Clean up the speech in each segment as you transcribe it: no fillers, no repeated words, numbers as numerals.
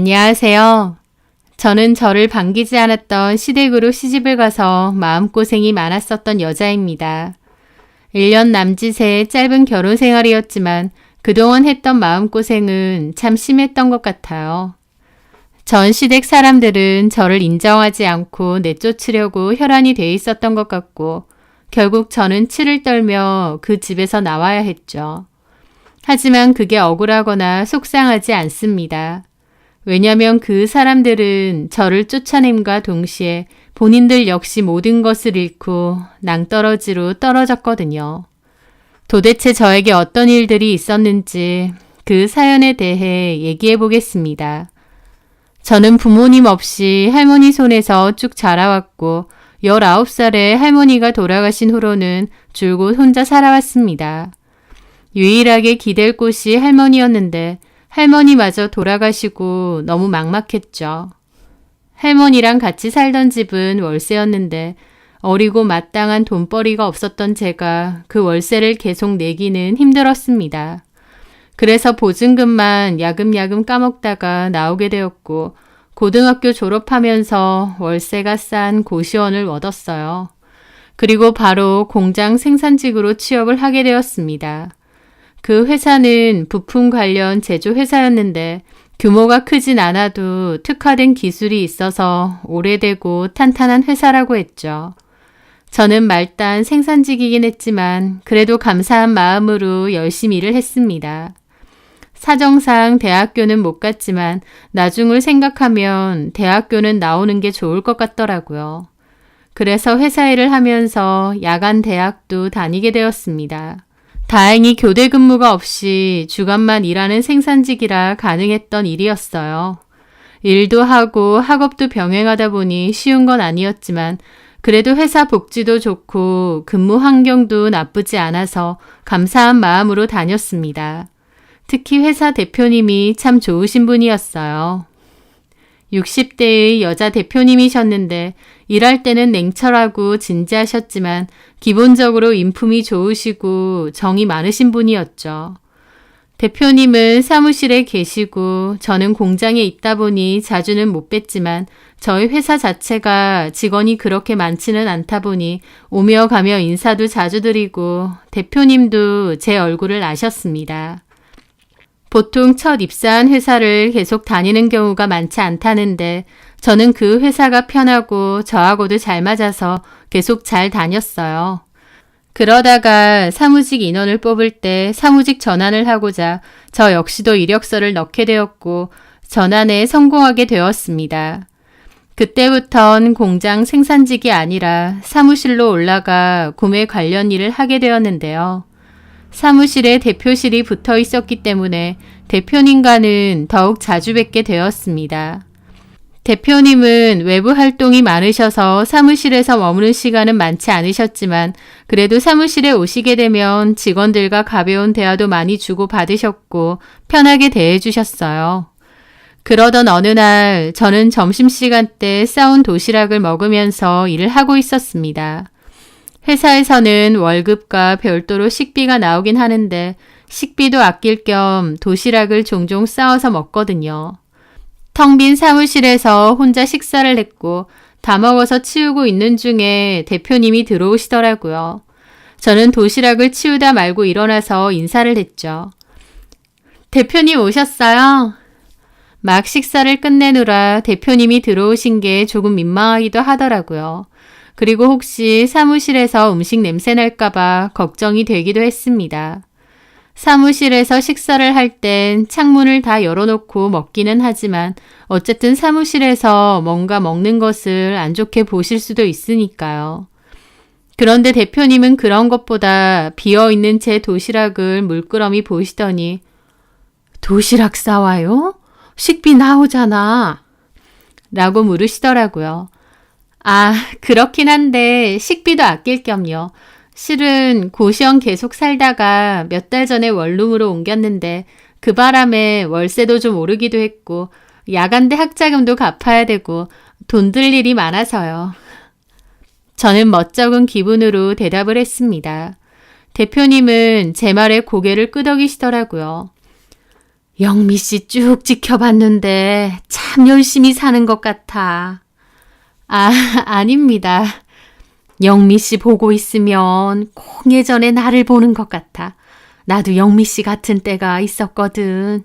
안녕하세요. 저는 저를 반기지 않았던 시댁으로 시집을 가서 마음고생이 많았었던 여자입니다. 1년 남짓의 짧은 결혼 생활이었지만 그동안 했던 마음고생은 참 심했던 것 같아요. 전 시댁 사람들은 저를 인정하지 않고 내쫓으려고 혈안이 돼 있었던 것 같고 결국 저는 치를 떨며 그 집에서 나와야 했죠. 하지만 그게 억울하거나 속상하지 않습니다. 왜냐면 그 사람들은 저를 쫓아냄과 동시에 본인들 역시 모든 것을 잃고 낭떠러지로 떨어졌거든요. 도대체 저에게 어떤 일들이 있었는지 그 사연에 대해 얘기해 보겠습니다. 저는 부모님 없이 할머니 손에서 쭉 자라왔고 19살에 할머니가 돌아가신 후로는 줄곧 혼자 살아왔습니다. 유일하게 기댈 곳이 할머니였는데 할머니마저 돌아가시고 너무 막막했죠. 할머니랑 같이 살던 집은 월세였는데 어리고 마땅한 돈벌이가 없었던 제가 그 월세를 계속 내기는 힘들었습니다. 그래서 보증금만 야금야금 까먹다가 나오게 되었고 고등학교 졸업하면서 월세가 싼 고시원을 얻었어요. 그리고 바로 공장 생산직으로 취업을 하게 되었습니다. 그 회사는 부품 관련 제조 회사였는데 규모가 크진 않아도 특화된 기술이 있어서 오래되고 탄탄한 회사라고 했죠. 저는 말단 생산직이긴 했지만 그래도 감사한 마음으로 열심히 일을 했습니다. 사정상 대학교는 못 갔지만 나중을 생각하면 대학교는 나오는 게 좋을 것 같더라고요. 그래서 회사 일을 하면서 야간 대학도 다니게 되었습니다. 다행히 교대 근무가 없이 주간만 일하는 생산직이라 가능했던 일이었어요. 일도 하고 학업도 병행하다 보니 쉬운 건 아니었지만 그래도 회사 복지도 좋고 근무 환경도 나쁘지 않아서 감사한 마음으로 다녔습니다. 특히 회사 대표님이 참 좋으신 분이었어요. 60대의 여자 대표님이셨는데 일할 때는 냉철하고 진지하셨지만 기본적으로 인품이 좋으시고 정이 많으신 분이었죠. 대표님은 사무실에 계시고 저는 공장에 있다 보니 자주는 못 뵀지만 저희 회사 자체가 직원이 그렇게 많지는 않다 보니 오며 가며 인사도 자주 드리고 대표님도 제 얼굴을 아셨습니다. 보통 첫 입사한 회사를 계속 다니는 경우가 많지 않다는데 저는 그 회사가 편하고 저하고도 잘 맞아서 계속 잘 다녔어요. 그러다가 사무직 인원을 뽑을 때 사무직 전환을 하고자 저 역시도 이력서를 넣게 되었고 전환에 성공하게 되었습니다. 그때부턴 공장 생산직이 아니라 사무실로 올라가 구매 관련 일을 하게 되었는데요. 사무실에 대표실이 붙어 있었기 때문에 대표님과는 더욱 자주 뵙게 되었습니다. 대표님은 외부 활동이 많으셔서 사무실에서 머무는 시간은 많지 않으셨지만 그래도 사무실에 오시게 되면 직원들과 가벼운 대화도 많이 주고받으셨고 편하게 대해주셨어요. 그러던 어느 날 저는 점심시간 때 싸온 도시락을 먹으면서 일을 하고 있었습니다. 회사에서는 월급과 별도로 식비가 나오긴 하는데 식비도 아낄 겸 도시락을 종종 싸워서 먹거든요. 텅 빈 사무실에서 혼자 식사를 했고 다 먹어서 치우고 있는 중에 대표님이 들어오시더라고요. 저는 도시락을 치우다 말고 일어나서 인사를 했죠. 대표님 오셨어요? 막 식사를 끝내느라 대표님이 들어오신 게 조금 민망하기도 하더라고요. 그리고 혹시 사무실에서 음식 냄새 날까봐 걱정이 되기도 했습니다. 사무실에서 식사를 할 땐 창문을 다 열어놓고 먹기는 하지만 어쨌든 사무실에서 뭔가 먹는 것을 안 좋게 보실 수도 있으니까요. 그런데 대표님은 그런 것보다 비어있는 제 도시락을 물끄러미 보시더니 도시락 싸와요? 식비 나오잖아. 라고 물으시더라고요. 아, 그렇긴 한데 식비도 아낄 겸요. 실은 고시원 계속 살다가 몇 달 전에 원룸으로 옮겼는데 그 바람에 월세도 좀 오르기도 했고 야간대 학자금도 갚아야 되고 돈 들 일이 많아서요. 저는 멋쩍은 기분으로 대답을 했습니다. 대표님은 제 말에 고개를 끄덕이시더라고요. 영미 씨 쭉 지켜봤는데 참 열심히 사는 것 같아. 아, 아닙니다. 영미 씨 보고 있으면 꼭 예전에 나를 보는 것 같아. 나도 영미 씨 같은 때가 있었거든.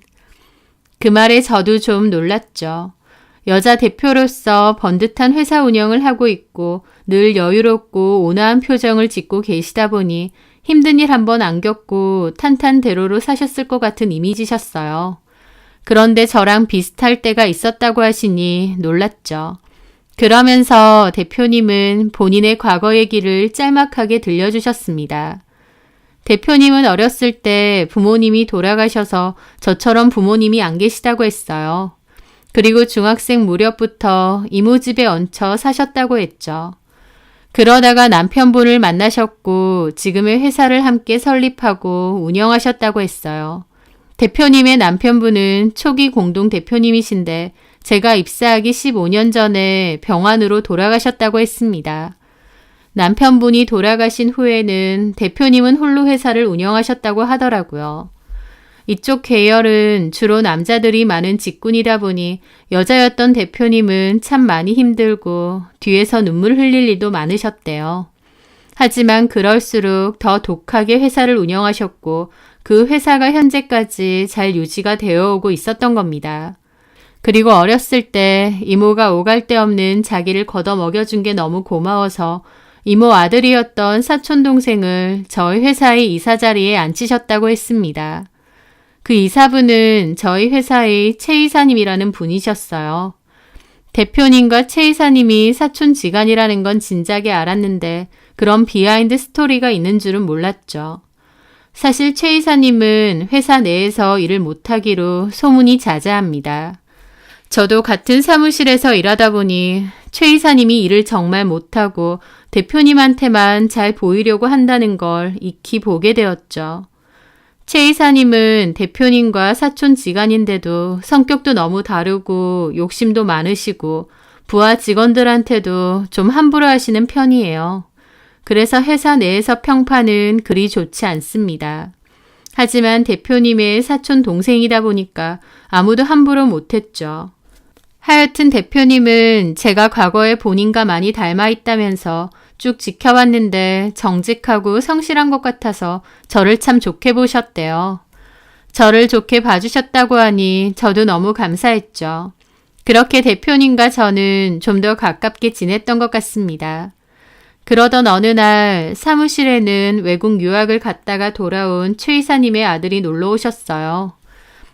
그 말에 저도 좀 놀랐죠. 여자 대표로서 번듯한 회사 운영을 하고 있고 늘 여유롭고 온화한 표정을 짓고 계시다 보니 힘든 일 한번 안 겪고 탄탄대로로 사셨을 것 같은 이미지셨어요. 그런데 저랑 비슷할 때가 있었다고 하시니 놀랐죠. 그러면서 대표님은 본인의 과거 얘기를 짤막하게 들려주셨습니다. 대표님은 어렸을 때 부모님이 돌아가셔서 저처럼 부모님이 안 계시다고 했어요. 그리고 중학생 무렵부터 이모 집에 얹혀 사셨다고 했죠. 그러다가 남편분을 만나셨고 지금의 회사를 함께 설립하고 운영하셨다고 했어요. 대표님의 남편분은 초기 공동 대표님이신데 제가 입사하기 15년 전에 병환으로 돌아가셨다고 했습니다. 남편분이 돌아가신 후에는 대표님은 홀로 회사를 운영하셨다고 하더라고요. 이쪽 계열은 주로 남자들이 많은 직군이다 보니 여자였던 대표님은 참 많이 힘들고 뒤에서 눈물 흘릴 일도 많으셨대요. 하지만 그럴수록 더 독하게 회사를 운영하셨고 그 회사가 현재까지 잘 유지가 되어 오고 있었던 겁니다. 그리고 어렸을 때 이모가 오갈 데 없는 자기를 걷어 먹여준 게 너무 고마워서 이모 아들이었던 사촌 동생을 저희 회사의 이사 자리에 앉히셨다고 했습니다. 그 이사분은 저희 회사의 최 이사님이라는 분이셨어요. 대표님과 최 이사님이 사촌 지간이라는 건 진작에 알았는데 그런 비하인드 스토리가 있는 줄은 몰랐죠. 사실 최 이사님은 회사 내에서 일을 못하기로 소문이 자자합니다. 저도 같은 사무실에서 일하다 보니 최 이사님이 일을 정말 못하고 대표님한테만 잘 보이려고 한다는 걸 익히 보게 되었죠. 최 이사님은 대표님과 사촌 지간인데도 성격도 너무 다르고 욕심도 많으시고 부하 직원들한테도 좀 함부로 하시는 편이에요. 그래서 회사 내에서 평판은 그리 좋지 않습니다. 하지만 대표님의 사촌 동생이다 보니까 아무도 함부로 못했죠. 하여튼 대표님은 제가 과거에 본인과 많이 닮아 있다면서 쭉 지켜봤는데 정직하고 성실한 것 같아서 저를 참 좋게 보셨대요. 저를 좋게 봐주셨다고 하니 저도 너무 감사했죠. 그렇게 대표님과 저는 좀 더 가깝게 지냈던 것 같습니다. 그러던 어느 날 사무실에는 외국 유학을 갔다가 돌아온 최 이사님의 아들이 놀러 오셨어요.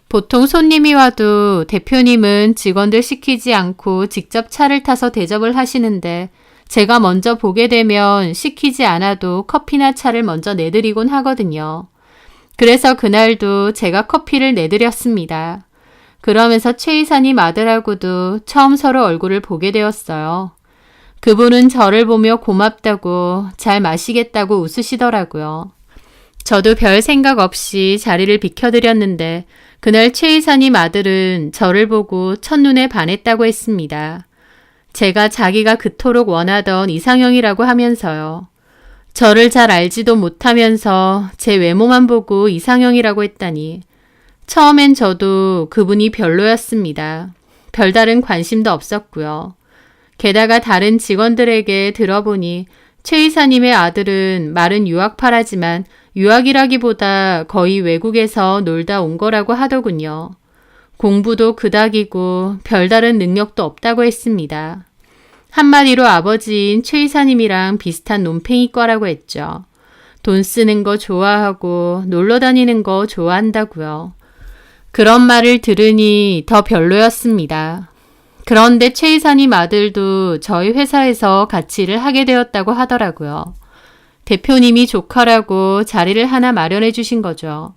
보통 손님이 와도 대표님은 직원들 시키지 않고 직접 차를 타서 대접을 하시는데 제가 먼저 보게 되면 시키지 않아도 커피나 차를 먼저 내드리곤 하거든요. 그래서 그날도 제가 커피를 내드렸습니다. 그러면서 최 이사님 아들하고도 처음 서로 얼굴을 보게 되었어요. 그분은 저를 보며 고맙다고 잘 마시겠다고 웃으시더라고요. 저도 별 생각 없이 자리를 비켜드렸는데 그날 최 이사님 아들은 저를 보고 첫눈에 반했다고 했습니다. 제가 자기가 그토록 원하던 이상형이라고 하면서요. 저를 잘 알지도 못하면서 제 외모만 보고 이상형이라고 했다니. 처음엔 저도 그분이 별로였습니다. 별다른 관심도 없었고요. 게다가 다른 직원들에게 들어보니 최 이사님의 아들은 말은 유학파라지만 유학이라기보다 거의 외국에서 놀다 온 거라고 하더군요. 공부도 그닥이고 별다른 능력도 없다고 했습니다. 한마디로 아버지인 최 이사님이랑 비슷한 논팽이과라고 했죠. 돈 쓰는 거 좋아하고 놀러 다니는 거 좋아한다고요. 그런 말을 들으니 더 별로였습니다. 그런데 최 이사님 아들도 저희 회사에서 같이 일을 하게 되었다고 하더라고요. 대표님이 조카라고 자리를 하나 마련해 주신 거죠.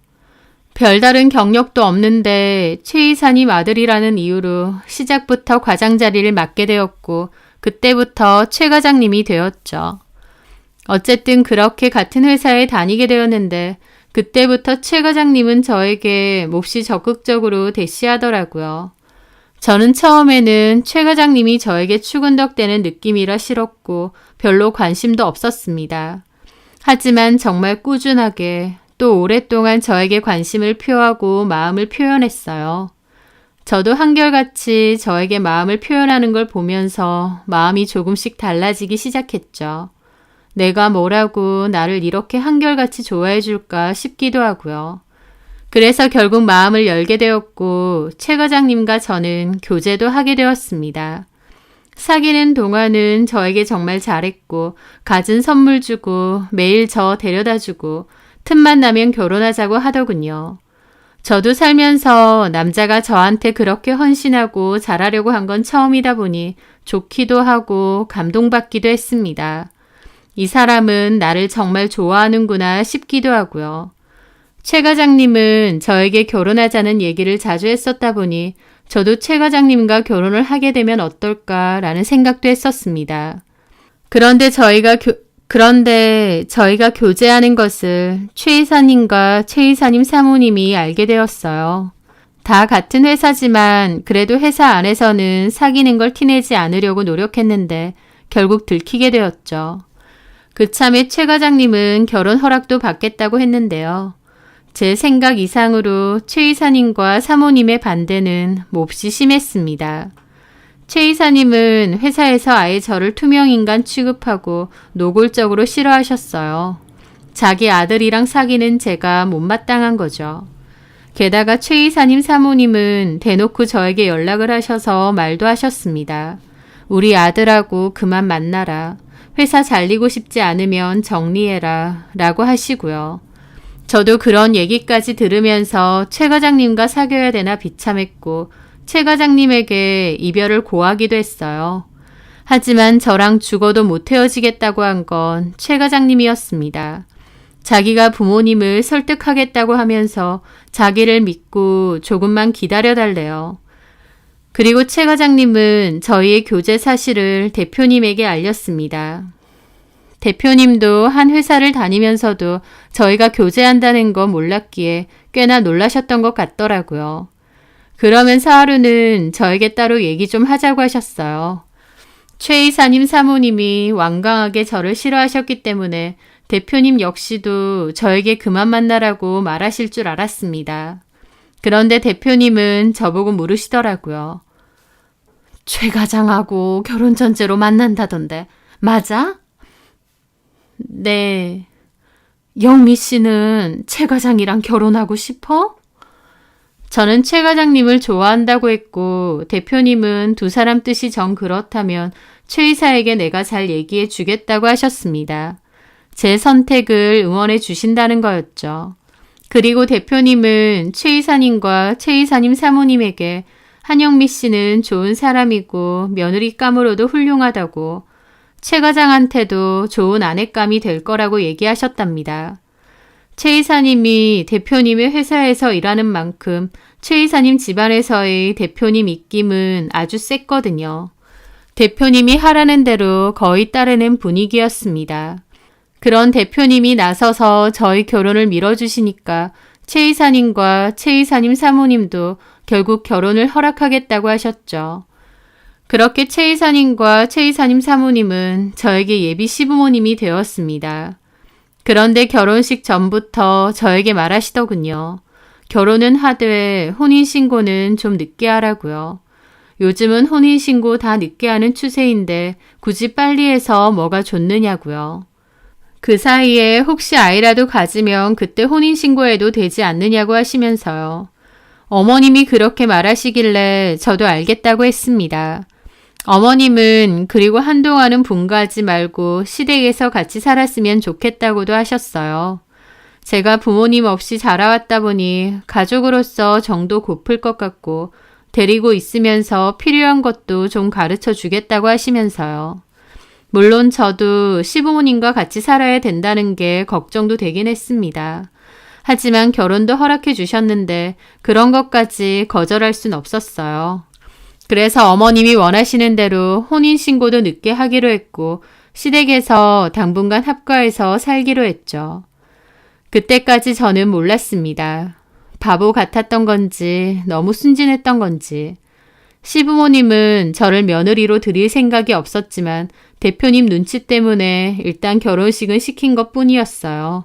별다른 경력도 없는데 최 이사님 아들이라는 이유로 시작부터 과장 자리를 맡게 되었고 그때부터 최 과장님이 되었죠. 어쨌든 그렇게 같은 회사에 다니게 되었는데 그때부터 최 과장님은 저에게 몹시 적극적으로 대시하더라고요. 저는 처음에는 최 과장님이 저에게 추근덕대는 느낌이라 싫었고 별로 관심도 없었습니다. 하지만 정말 꾸준하게 또 오랫동안 저에게 관심을 표하고 마음을 표현했어요. 저도 한결같이 저에게 마음을 표현하는 걸 보면서 마음이 조금씩 달라지기 시작했죠. 내가 뭐라고 나를 이렇게 한결같이 좋아해 줄까 싶기도 하고요. 그래서 결국 마음을 열게 되었고 최 과장님과 저는 교제도 하게 되었습니다. 사귀는 동안은 저에게 정말 잘했고 갖은 선물 주고 매일 저 데려다 주고 틈만 나면 결혼하자고 하더군요. 저도 살면서 남자가 저한테 그렇게 헌신하고 잘하려고 한 건 처음이다 보니 좋기도 하고 감동받기도 했습니다. 이 사람은 나를 정말 좋아하는구나 싶기도 하고요. 최 과장님은 저에게 결혼하자는 얘기를 자주 했었다 보니 저도 최 과장님과 결혼을 하게 되면 어떨까라는 생각도 했었습니다. 그런데 저희가 교제하는 것을 최 이사님과 최 이사님 사모님이 알게 되었어요. 다 같은 회사지만 그래도 회사 안에서는 사귀는 걸 티내지 않으려고 노력했는데 결국 들키게 되었죠. 그참에 최 과장님은 결혼 허락도 받겠다고 했는데요. 제 생각 이상으로 최 이사님과 사모님의 반대는 몹시 심했습니다. 최 이사님은 회사에서 아예 저를 투명인간 취급하고 노골적으로 싫어하셨어요. 자기 아들이랑 사귀는 제가 못마땅한 거죠. 게다가 최 이사님 사모님은 대놓고 저에게 연락을 하셔서 말도 하셨습니다. 우리 아들하고 그만 만나라. 회사 잘리고 싶지 않으면 정리해라 라고 하시고요. 저도 그런 얘기까지 들으면서 최 과장님과 사귀어야 되나 비참했고 최 과장님에게 이별을 고하기도 했어요. 하지만 저랑 죽어도 못 헤어지겠다고 한 건 최 과장님이었습니다. 자기가 부모님을 설득하겠다고 하면서 자기를 믿고 조금만 기다려달래요. 그리고 최 과장님은 저희의 교제 사실을 대표님에게 알렸습니다. 대표님도 한 회사를 다니면서도 저희가 교제한다는 거 몰랐기에 꽤나 놀라셨던 것 같더라고요. 그러면서 하루는 저에게 따로 얘기 좀 하자고 하셨어요. 최 이사님 사모님이 완강하게 저를 싫어하셨기 때문에 대표님 역시도 저에게 그만 만나라고 말하실 줄 알았습니다. 그런데 대표님은 저보고 물으시더라고요. 최 과장하고 결혼 전제로 만난다던데 맞아? 네. 영미 씨는 최 과장이랑 결혼하고 싶어? 저는 최 과장님을 좋아한다고 했고 대표님은 두 사람 뜻이 정 그렇다면 최 이사에게 내가 잘 얘기해 주겠다고 하셨습니다. 제 선택을 응원해 주신다는 거였죠. 그리고 대표님은 최 이사님과 최 이사님 사모님에게 한영미 씨는 좋은 사람이고 며느리감으로도 훌륭하다고 최 과장한테도 좋은 아내감이 될 거라고 얘기하셨답니다. 최 이사님이 대표님의 회사에서 일하는 만큼 최 이사님 집안에서의 대표님 입김은 아주 셌거든요. 대표님이 하라는 대로 거의 따르는 분위기였습니다. 그런 대표님이 나서서 저희 결혼을 밀어주시니까 최 이사님과 최 이사님 사모님도 결국 결혼을 허락하겠다고 하셨죠. 그렇게 최 이사님과 최 이사님 사모님은 저에게 예비 시부모님이 되었습니다. 그런데 결혼식 전부터 저에게 말하시더군요. 결혼은 하되 혼인신고는 좀 늦게 하라고요. 요즘은 혼인신고 다 늦게 하는 추세인데 굳이 빨리 해서 뭐가 좋느냐고요. 그 사이에 혹시 아이라도 가지면 그때 혼인신고해도 되지 않느냐고 하시면서요. 어머님이 그렇게 말하시길래 저도 알겠다고 했습니다. 어머님은 그리고 한동안은 분가하지 말고 시댁에서 같이 살았으면 좋겠다고도 하셨어요. 제가 부모님 없이 자라왔다 보니 가족으로서 정도 고플 것 같고 데리고 있으면서 필요한 것도 좀 가르쳐 주겠다고 하시면서요. 물론 저도 시부모님과 같이 살아야 된다는 게 걱정도 되긴 했습니다. 하지만 결혼도 허락해 주셨는데 그런 것까지 거절할 순 없었어요. 그래서 어머님이 원하시는 대로 혼인신고도 늦게 하기로 했고 시댁에서 당분간 합가해서 살기로 했죠. 그때까지 저는 몰랐습니다. 바보 같았던 건지 너무 순진했던 건지. 시부모님은 저를 며느리로 드릴 생각이 없었지만 대표님 눈치 때문에 일단 결혼식은 시킨 것 뿐이었어요.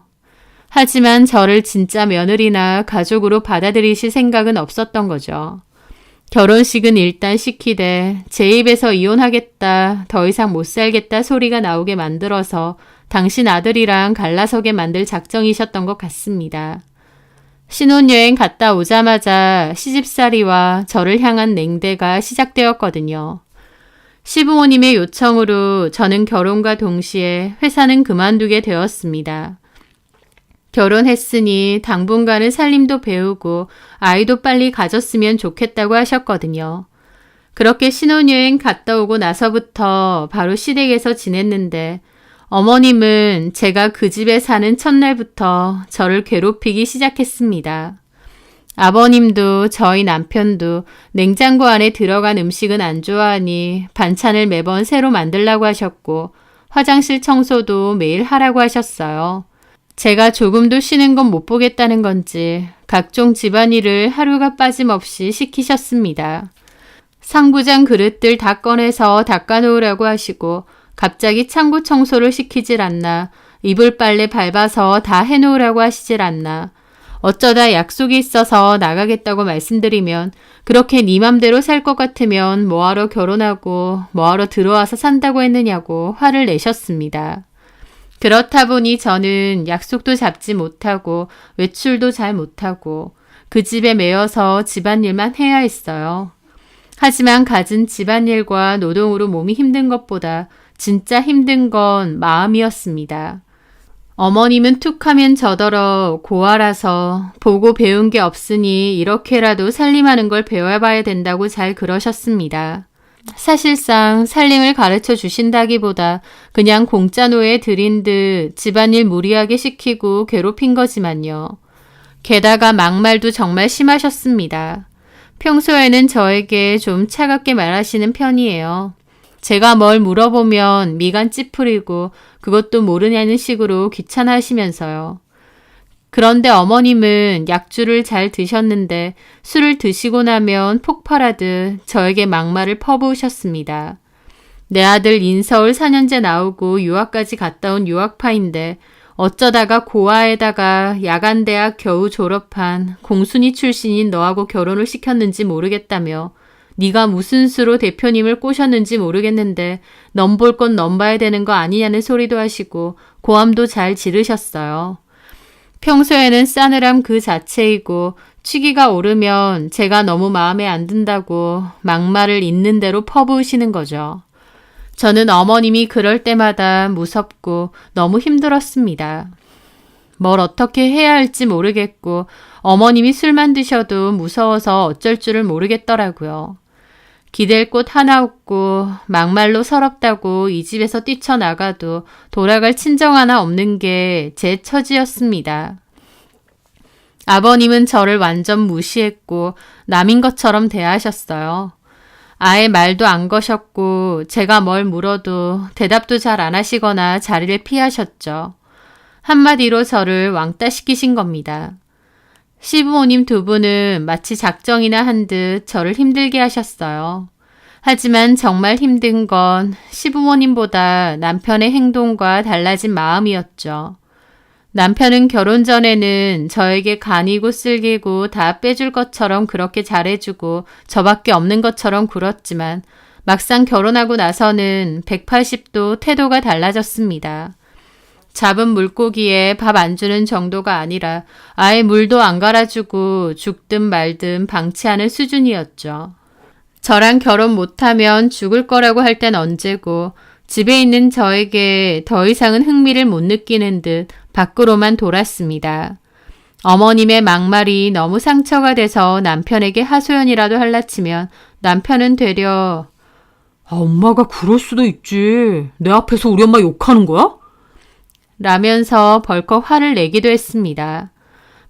하지만 저를 진짜 며느리나 가족으로 받아들이실 생각은 없었던 거죠. 결혼식은 일단 시키되 제 입에서 이혼하겠다, 더 이상 못 살겠다 소리가 나오게 만들어서 당신 아들이랑 갈라서게 만들 작정이셨던 것 같습니다. 신혼여행 갔다 오자마자 시집살이와 저를 향한 냉대가 시작되었거든요. 시부모님의 요청으로 저는 결혼과 동시에 회사는 그만두게 되었습니다. 결혼했으니 당분간은 살림도 배우고 아이도 빨리 가졌으면 좋겠다고 하셨거든요. 그렇게 신혼여행 갔다 오고 나서부터 바로 시댁에서 지냈는데 어머님은 제가 그 집에 사는 첫날부터 저를 괴롭히기 시작했습니다. 아버님도 저희 남편도 냉장고 안에 들어간 음식은 안 좋아하니 반찬을 매번 새로 만들라고 하셨고 화장실 청소도 매일 하라고 하셨어요. 제가 조금도 쉬는 건 못 보겠다는 건지 각종 집안일을 하루가 빠짐없이 시키셨습니다. 상부장 그릇들 다 꺼내서 닦아놓으라고 하시고 갑자기 창고 청소를 시키질 않나, 이불 빨래 밟아서 다 해놓으라고 하시질 않나, 어쩌다 약속이 있어서 나가겠다고 말씀드리면 그렇게 네 맘대로 살 것 같으면 뭐하러 결혼하고 뭐하러 들어와서 산다고 했느냐고 화를 내셨습니다. 그렇다 보니 저는 약속도 잡지 못하고 외출도 잘 못하고 그 집에 매여서 집안일만 해야 했어요. 하지만 갖은 집안일과 노동으로 몸이 힘든 것보다 진짜 힘든 건 마음이었습니다. 어머님은 툭하면 저더러 고아라서 보고 배운 게 없으니 이렇게라도 살림하는 걸 배워봐야 된다고 잘 그러셨습니다. 사실상 살림을 가르쳐 주신다기보다 그냥 공짜 노예 들인 듯 집안일 무리하게 시키고 괴롭힌 거지만요. 게다가 막말도 정말 심하셨습니다. 평소에는 저에게 좀 차갑게 말하시는 편이에요. 제가 뭘 물어보면 미간 찌푸리고 그것도 모르냐는 식으로 귀찮아하시면서요. 그런데 어머님은 약주를 잘 드셨는데 술을 드시고 나면 폭발하듯 저에게 막말을 퍼부으셨습니다. 내 아들 인서울 4년제 나오고 유학까지 갔다 온 유학파인데 어쩌다가 고아에다가 야간대학 겨우 졸업한 공순이 출신인 너하고 결혼을 시켰는지 모르겠다며 네가 무슨 수로 대표님을 꼬셨는지 모르겠는데 넘 볼 건 넘 봐야 되는 거 아니냐는 소리도 하시고 고함도 잘 지르셨어요. 평소에는 싸늘함 그 자체이고 취기가 오르면 제가 너무 마음에 안 든다고 막말을 있는 대로 퍼부으시는 거죠. 저는 어머님이 그럴 때마다 무섭고 너무 힘들었습니다. 뭘 어떻게 해야 할지 모르겠고 어머님이 술만 드셔도 무서워서 어쩔 줄을 모르겠더라고요. 기댈 곳 하나 없고 막말로 서럽다고 이 집에서 뛰쳐나가도 돌아갈 친정 하나 없는 게 제 처지였습니다. 아버님은 저를 완전 무시했고 남인 것처럼 대하셨어요. 아예 말도 안 거셨고 제가 뭘 물어도 대답도 잘 안 하시거나 자리를 피하셨죠. 한마디로 저를 왕따시키신 겁니다. 시부모님 두 분은 마치 작정이나 한 듯 저를 힘들게 하셨어요. 하지만 정말 힘든 건 시부모님보다 남편의 행동과 달라진 마음이었죠. 남편은 결혼 전에는 저에게 간이고 쓸기고 다 빼줄 것처럼 그렇게 잘해주고 저밖에 없는 것처럼 굴었지만 막상 결혼하고 나서는 180도 태도가 달라졌습니다. 잡은 물고기에 밥 안 주는 정도가 아니라 아예 물도 안 갈아주고 죽든 말든 방치하는 수준이었죠. 저랑 결혼 못하면 죽을 거라고 할 땐 언제고 집에 있는 저에게 더 이상은 흥미를 못 느끼는 듯 밖으로만 돌았습니다. 어머님의 막말이 너무 상처가 돼서 남편에게 하소연이라도 할라치면 남편은 되려 엄마가 그럴 수도 있지. 내 앞에서 우리 엄마 욕하는 거야? 라면서 벌컥 화를 내기도 했습니다.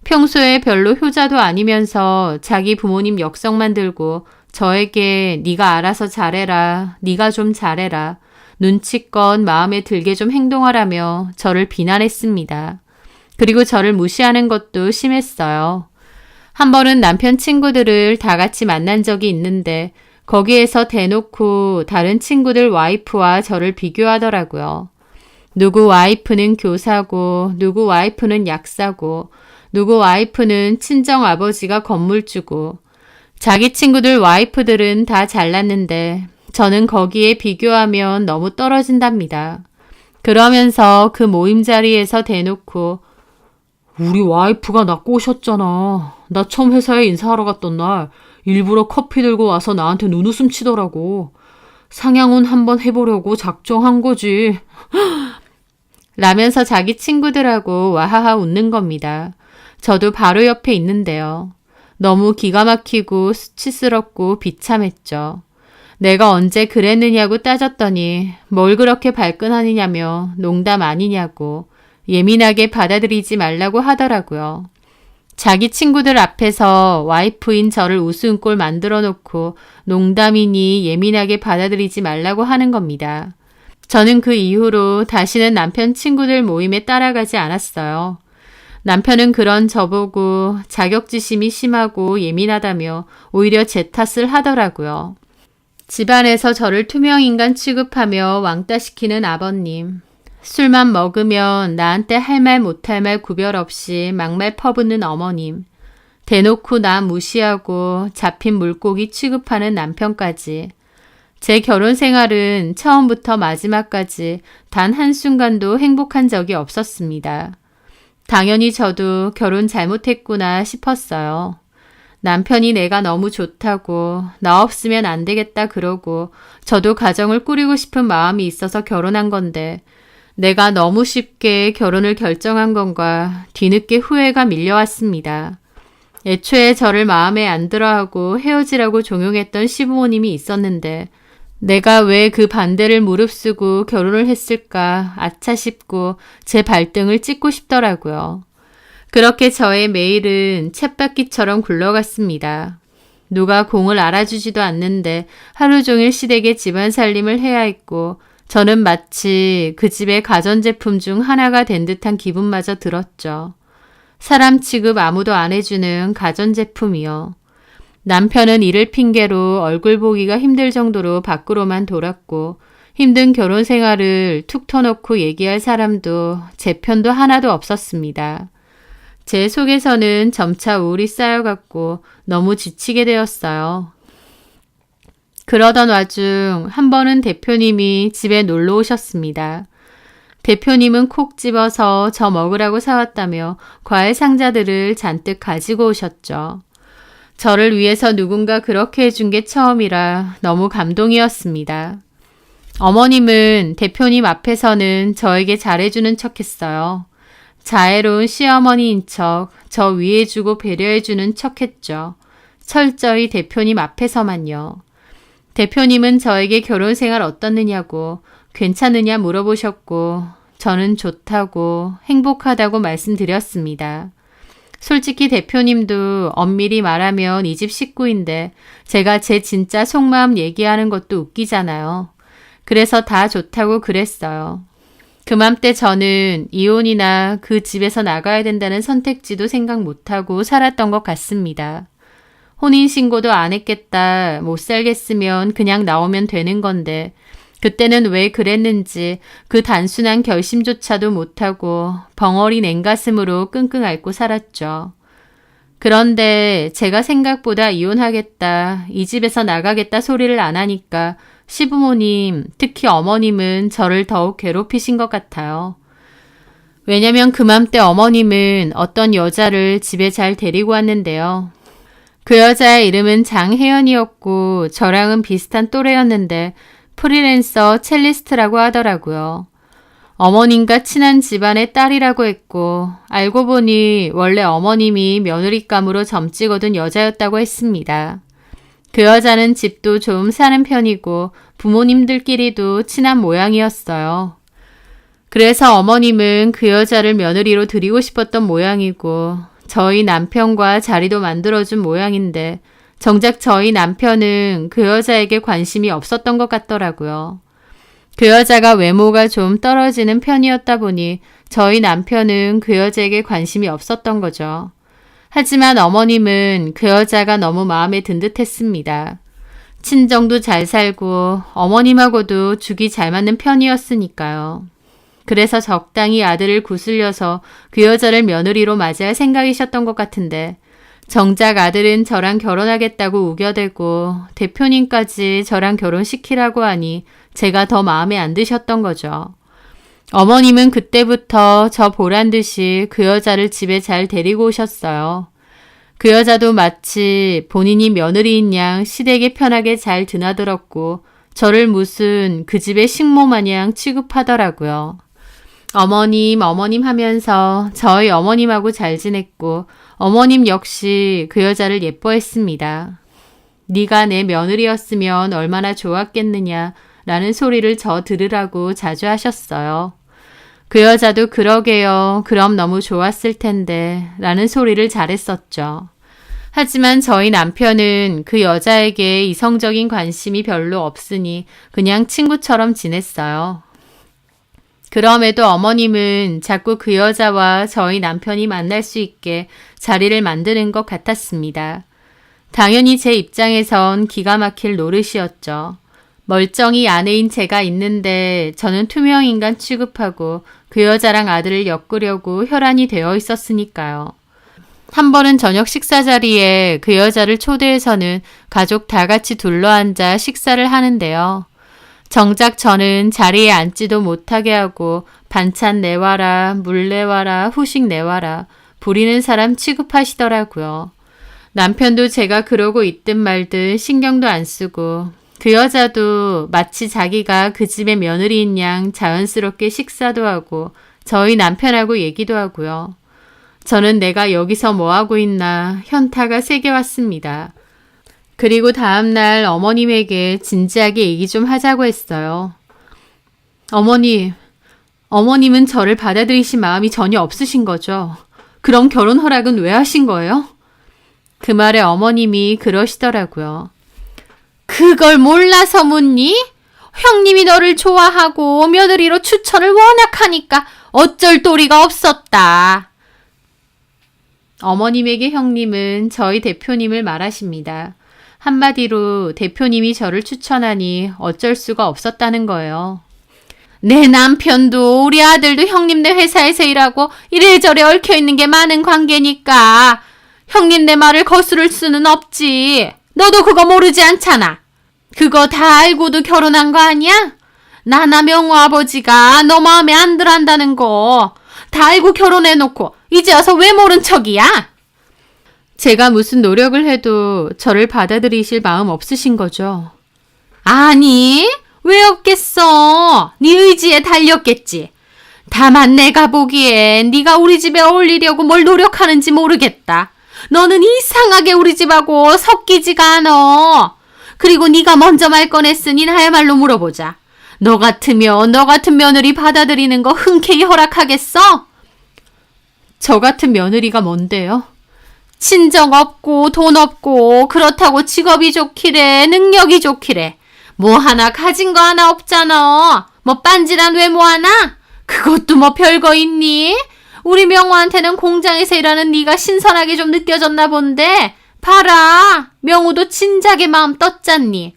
평소에 별로 효자도 아니면서 자기 부모님 역성만 들고 저에게 네가 알아서 잘해라, 네가 좀 잘해라, 눈치껏 마음에 들게 좀 행동하라며 저를 비난했습니다. 그리고 저를 무시하는 것도 심했어요. 한 번은 남편 친구들을 다 같이 만난 적이 있는데 거기에서 대놓고 다른 친구들 와이프와 저를 비교하더라고요. 누구 와이프는 교사고, 누구 와이프는 약사고, 누구 와이프는 친정 아버지가 건물주고, 자기 친구들 와이프들은 다 잘났는데 저는 거기에 비교하면 너무 떨어진답니다. 그러면서 그 모임 자리에서 대놓고 우리 와이프가 나 꼬셨잖아. 나 처음 회사에 인사하러 갔던 날 일부러 커피 들고 와서 나한테 눈웃음 치더라고. 상향은 한번 해보려고 작정한 거지. 라면서 자기 친구들하고 와하하 웃는 겁니다. 저도 바로 옆에 있는데요. 너무 기가 막히고 수치스럽고 비참했죠. 내가 언제 그랬느냐고 따졌더니 뭘 그렇게 발끈하느냐며 농담 아니냐고 예민하게 받아들이지 말라고 하더라고요. 자기 친구들 앞에서 와이프인 저를 우스운 꼴 만들어 놓고 농담이니 예민하게 받아들이지 말라고 하는 겁니다. 저는 그 이후로 다시는 남편 친구들 모임에 따라가지 않았어요. 남편은 그런 저보고 자격지심이 심하고 예민하다며 오히려 제 탓을 하더라고요. 집안에서 저를 투명인간 취급하며 왕따시키는 아버님. 술만 먹으면 나한테 할 말 못할 말 구별 없이 막말 퍼붓는 어머님. 대놓고 나 무시하고 잡힌 물고기 취급하는 남편까지. 제 결혼 생활은 처음부터 마지막까지 단 한순간도 행복한 적이 없었습니다. 당연히 저도 결혼 잘못했구나 싶었어요. 남편이 내가 너무 좋다고 나 없으면 안 되겠다 그러고 저도 가정을 꾸리고 싶은 마음이 있어서 결혼한 건데 내가 너무 쉽게 결혼을 결정한 건가 뒤늦게 후회가 밀려왔습니다. 애초에 저를 마음에 안 들어하고 헤어지라고 종용했던 시부모님이 있었는데 내가 왜 그 반대를 무릅쓰고 결혼을 했을까 아차 싶고 제 발등을 찍고 싶더라고요. 그렇게 저의 매일은 쳇바퀴처럼 굴러갔습니다. 누가 공을 알아주지도 않는데 하루 종일 시댁의 집안 살림을 해야 했고 저는 마치 그 집의 가전제품 중 하나가 된 듯한 기분마저 들었죠. 사람 취급 아무도 안 해주는 가전제품이요. 남편은 이를 핑계로 얼굴 보기가 힘들 정도로 밖으로만 돌았고 힘든 결혼 생활을 툭 터놓고 얘기할 사람도 제 편도 하나도 없었습니다. 제 속에서는 점차 우울이 쌓여갔고 너무 지치게 되었어요. 그러던 와중 한 번은 대표님이 집에 놀러 오셨습니다. 대표님은 콕 집어서 저 먹으라고 사왔다며 과일 상자들을 잔뜩 가지고 오셨죠. 저를 위해서 누군가 그렇게 해준 게 처음이라 너무 감동이었습니다. 어머님은 대표님 앞에서는 저에게 잘해주는 척 했어요. 자애로운 시어머니인 척, 저 위해주고 배려해주는 척 했죠. 철저히 대표님 앞에서만요. 대표님은 저에게 결혼 생활 어떻느냐고 괜찮으냐 물어보셨고 저는 좋다고 행복하다고 말씀드렸습니다. 솔직히 대표님도 엄밀히 말하면 이 집 식구인데 제가 제 진짜 속마음 얘기하는 것도 웃기잖아요. 그래서 다 좋다고 그랬어요. 그맘때 저는 이혼이나 그 집에서 나가야 된다는 선택지도 생각 못하고 살았던 것 같습니다. 혼인신고도 안 했겠다, 못 살겠으면 그냥 나오면 되는 건데 그때는 왜 그랬는지 그 단순한 결심조차도 못하고 벙어리 냉가슴으로 끙끙 앓고 살았죠. 그런데 제가 생각보다 이혼하겠다, 이 집에서 나가겠다 소리를 안 하니까 시부모님, 특히 어머님은 저를 더욱 괴롭히신 것 같아요. 왜냐면 그맘때 어머님은 어떤 여자를 집에 잘 데리고 왔는데요. 그 여자의 이름은 장혜연이었고 저랑은 비슷한 또래였는데 프리랜서 첼리스트라고 하더라고요. 어머님과 친한 집안의 딸이라고 했고 알고 보니 원래 어머님이 며느리감으로 점 찍어둔 여자였다고 했습니다. 그 여자는 집도 좀 사는 편이고 부모님들끼리도 친한 모양이었어요. 그래서 어머님은 그 여자를 며느리로 드리고 싶었던 모양이고 저희 남편과 자리도 만들어준 모양인데 정작 저희 남편은 그 여자에게 관심이 없었던 것 같더라고요. 그 여자가 외모가 좀 떨어지는 편이었다 보니 저희 남편은 그 여자에게 관심이 없었던 거죠. 하지만 어머님은 그 여자가 너무 마음에 든 듯했습니다. 친정도 잘 살고 어머님하고도 죽이 잘 맞는 편이었으니까요. 그래서 적당히 아들을 구슬려서 그 여자를 며느리로 맞이할 생각이셨던 것 같은데 정작 아들은 저랑 결혼하겠다고 우겨대고 대표님까지 저랑 결혼시키라고 하니 제가 더 마음에 안 드셨던 거죠. 어머님은 그때부터 저 보란 듯이 그 여자를 집에 잘 데리고 오셨어요. 그 여자도 마치 본인이 며느리인 양 시댁에 편하게 잘 드나들었고 저를 무슨 그 집의 식모 마냥 취급하더라고요. 어머님 하면서 저희 어머님하고 잘 지냈고 어머님 역시 그 여자를 예뻐했습니다. 네가 내 며느리였으면 얼마나 좋았겠느냐 라는 소리를 저 들으라고 자주 하셨어요. 그 여자도 그러게요. 그럼 너무 좋았을 텐데 라는 소리를 잘했었죠. 하지만 저희 남편은 그 여자에게 이성적인 관심이 별로 없으니 그냥 친구처럼 지냈어요. 그럼에도 어머님은 자꾸 그 여자와 저희 남편이 만날 수 있게 자리를 만드는 것 같았습니다. 당연히 제 입장에선 기가 막힐 노릇이었죠. 멀쩡히 아내인 제가 있는데 저는 투명인간 취급하고 그 여자랑 아들을 엮으려고 혈안이 되어 있었으니까요. 한 번은 저녁 식사 자리에 그 여자를 초대해서는 가족 다 같이 둘러앉아 식사를 하는데요. 정작 저는 자리에 앉지도 못하게 하고 반찬 내와라, 물 내와라, 후식 내와라 부리는 사람 취급하시더라고요. 남편도 제가 그러고 있든 말든 신경도 안 쓰고 그 여자도 마치 자기가 그 집의 며느리인 양 자연스럽게 식사도 하고 저희 남편하고 얘기도 하고요. 저는 내가 여기서 뭐하고 있나 현타가 세게 왔습니다. 그리고 다음날 어머님에게 진지하게 얘기 좀 하자고 했어요. 어머님은 저를 받아들이실 마음이 전혀 없으신 거죠. 그럼 결혼 허락은 왜 하신 거예요? 그 말에 어머님이 그러시더라고요. 그걸 몰라서 묻니? 형님이 너를 좋아하고 며느리로 추천을 워낙 하니까 어쩔 도리가 없었다. 어머님에게 형님은 저희 대표님을 말하십니다. 한마디로 대표님이 저를 추천하니 어쩔 수가 없었다는 거예요. 내 남편도 우리 아들도 형님네 회사에서 일하고 이래저래 얽혀있는 게 많은 관계니까 형님네 말을 거스를 수는 없지. 너도 그거 모르지 않잖아. 그거 다 알고도 결혼한 거 아니야? 나나 명호 아버지가 너 마음에 안 들어 한다는 거 다 알고 결혼해놓고 이제 와서 왜 모른 척이야? 제가 무슨 노력을 해도 저를 받아들이실 마음 없으신 거죠. 아니, 왜 없겠어? 네 의지에 달렸겠지. 다만 내가 보기엔 네가 우리 집에 어울리려고 뭘 노력하는지 모르겠다. 너는 이상하게 우리 집하고 섞이지가 않아. 그리고 네가 먼저 말 꺼냈으니 나야말로 물어보자. 너 같으면 너 같은 며느리 받아들이는 거 흔쾌히 허락하겠어? 저 같은 며느리가 뭔데요? 친정 없고 돈 없고 그렇다고 직업이 좋기래 능력이 좋기래 뭐 하나 가진 거 하나 없잖아. 뭐 빤질한 외모 하나? 그것도 뭐 별거 있니? 우리 명호한테는 공장에서 일하는 네가 신선하게 좀 느껴졌나 본데 봐라. 명호도 진작에 마음 떴잖니.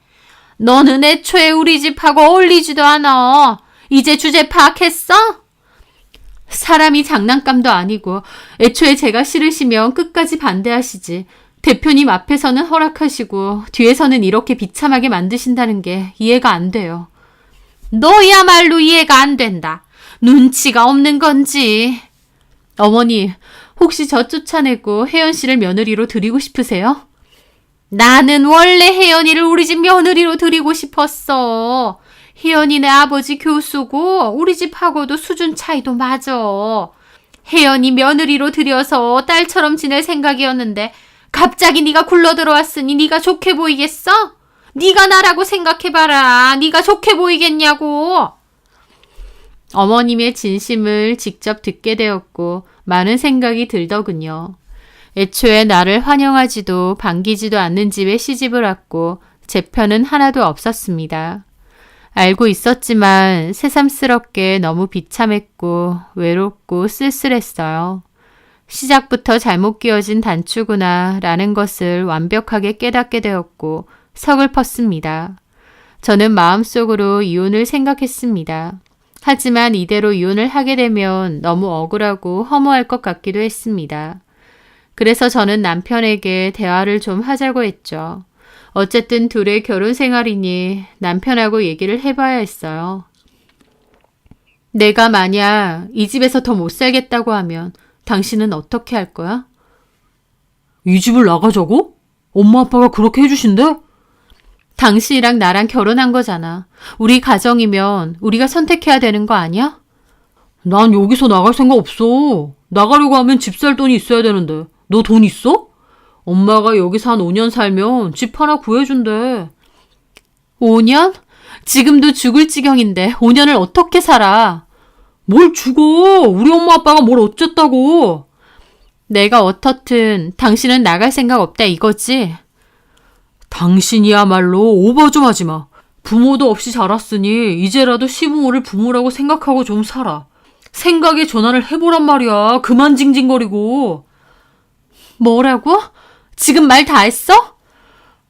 너는 애초에 우리 집하고 어울리지도 않아. 이제 주제 파악했어? 사람이 장난감도 아니고 애초에 제가 싫으시면 끝까지 반대하시지. 대표님 앞에서는 허락하시고 뒤에서는 이렇게 비참하게 만드신다는 게 이해가 안 돼요. 너야말로 이해가 안 된다. 눈치가 없는 건지. 어머니, 혹시 저 쫓아내고 혜연 씨를 며느리로 드리고 싶으세요? 나는 원래 혜연이를 우리 집 며느리로 드리고 싶었어. 혜연이네 아버지 교수고 우리 집하고도 수준 차이도 맞아. 혜연이 며느리로 들여서 딸처럼 지낼 생각이었는데 갑자기 네가 굴러 들어왔으니 네가 좋게 보이겠어? 네가 나라고 생각해봐라. 네가 좋게 보이겠냐고. 어머님의 진심을 직접 듣게 되었고 많은 생각이 들더군요. 애초에 나를 환영하지도 반기지도 않는 집에 시집을 왔고 제 편은 하나도 없었습니다. 알고 있었지만 새삼스럽게 너무 비참했고 외롭고 쓸쓸했어요. 시작부터 잘못 끼워진 단추구나 라는 것을 완벽하게 깨닫게 되었고 서글펐습니다. 저는 마음속으로 이혼을 생각했습니다. 하지만 이대로 이혼을 하게 되면 너무 억울하고 허무할 것 같기도 했습니다. 그래서 저는 남편에게 대화를 좀 하자고 했죠. 어쨌든 둘의 결혼 생활이니 남편하고 얘기를 해봐야 했어요. 내가 만약 이 집에서 더 못 살겠다고 하면 당신은 어떻게 할 거야? 이 집을 나가자고? 엄마 아빠가 그렇게 해주신대? 당신이랑 나랑 결혼한 거잖아. 우리 가정이면 우리가 선택해야 되는 거 아니야? 난 여기서 나갈 생각 없어. 나가려고 하면 집 살 돈이 있어야 되는데. 너 돈 있어? 엄마가 여기서 한 5년 살면 집 하나 구해준대. 5년? 지금도 죽을 지경인데 5년을 어떻게 살아? 뭘 죽어? 우리 엄마 아빠가 뭘 어쨌다고? 내가 어떻든 당신은 나갈 생각 없다 이거지? 당신이야말로 오버 좀 하지 마. 부모도 없이 자랐으니 이제라도 시부모를 부모라고 생각하고 좀 살아. 생각의 전환을 해보란 말이야. 그만 징징거리고. 뭐라고? 지금 말 다 했어?